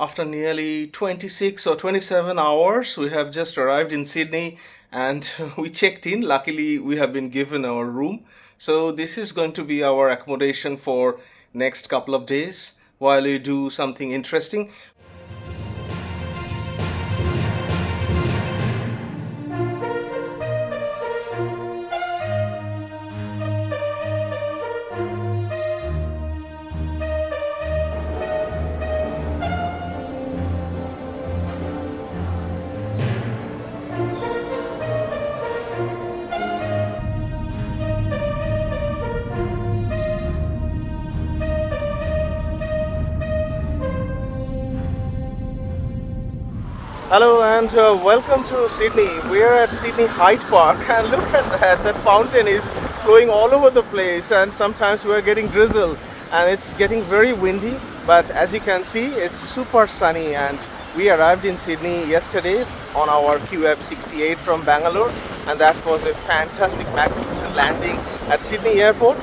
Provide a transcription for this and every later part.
After nearly 26 or 27 hours, we have just arrived in Sydney and we checked in. Luckily, we have been given our room. So this is going to be our accommodation for next couple of days while we do something interesting. Hello and welcome to Sydney. We are at Sydney Hyde Park and look at that fountain is flowing all over the place, and sometimes we are getting drizzle and it's getting very windy, but as you can see it's super sunny. And we arrived in Sydney yesterday on our QVB 68 from Bangalore, and that was a fantastic, magnificent landing at Sydney Airport.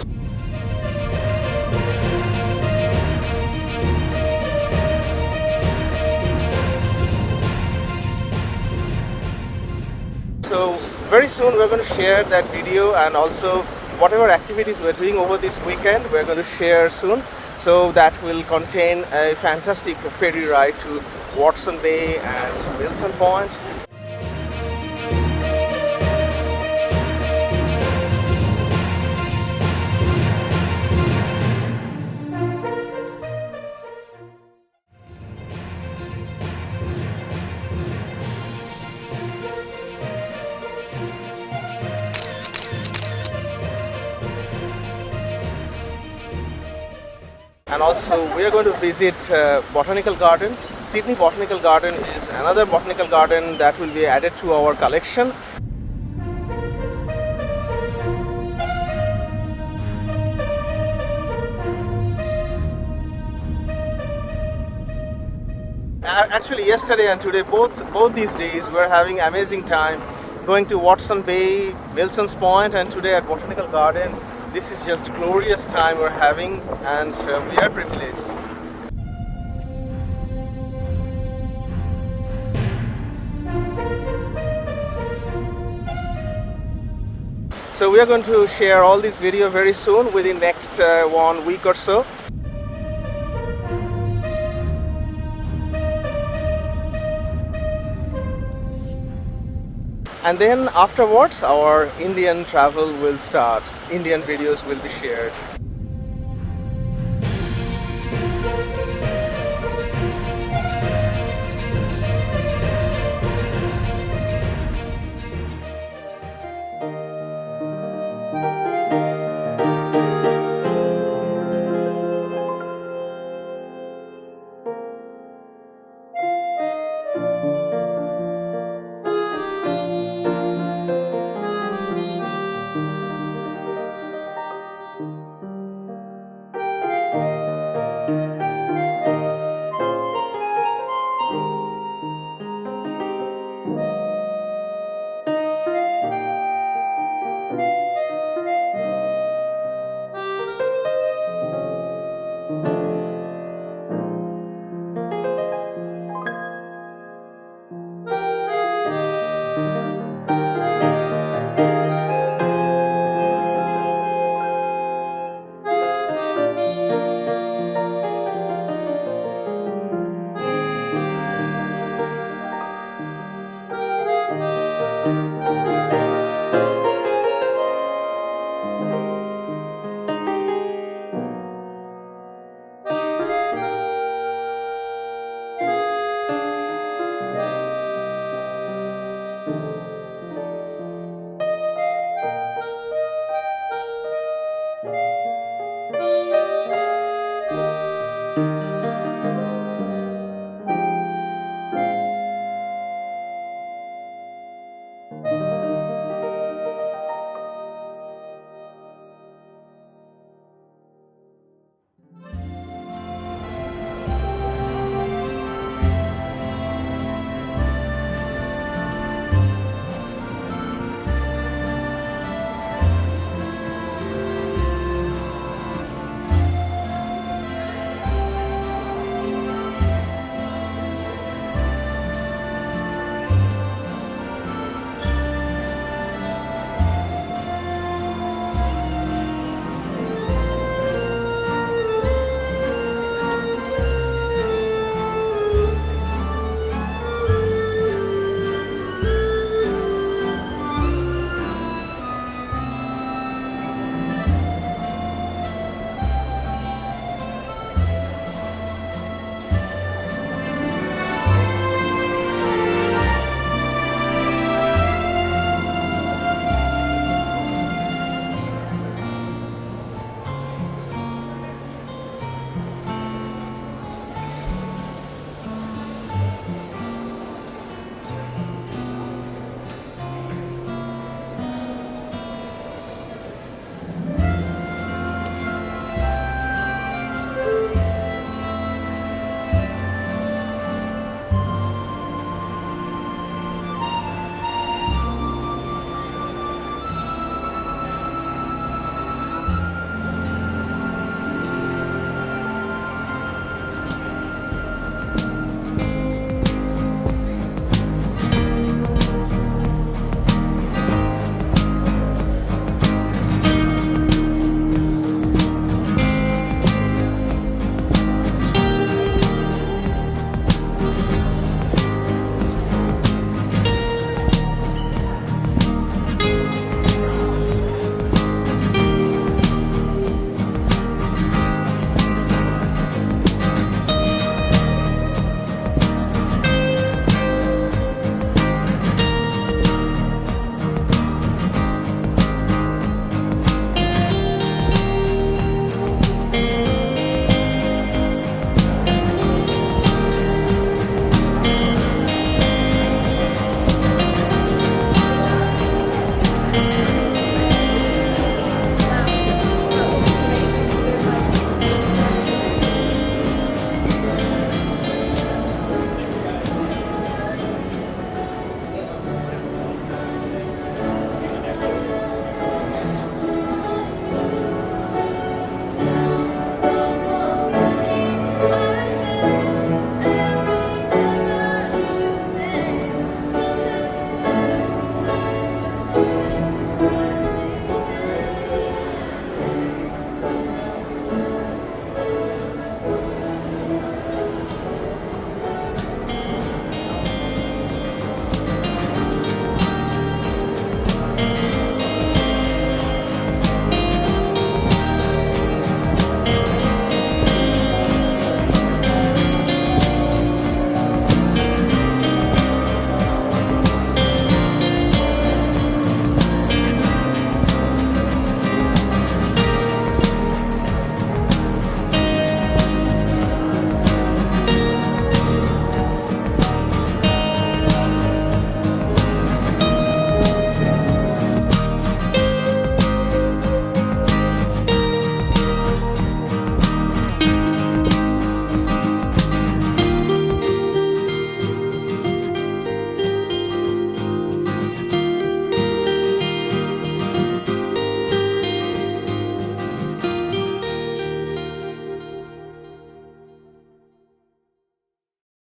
So very soon we're going to share that video, and also whatever activities we're doing over this weekend we're going to share soon. So that will contain a fantastic ferry ride to Watson Bay and Wilson Point. And also we are going to visit Botanical Garden. Sydney Botanical Garden is another botanical garden that will be added to our collection. Actually yesterday and today, both these days we're having amazing time going to Watson Bay, Wilson's Point, and today at Botanical Garden. This is just a glorious time we're having, and we are privileged. So we are going to share all this video very soon, within next 1 week or so. And then afterwards our Indian travel will start. Indian videos will be shared.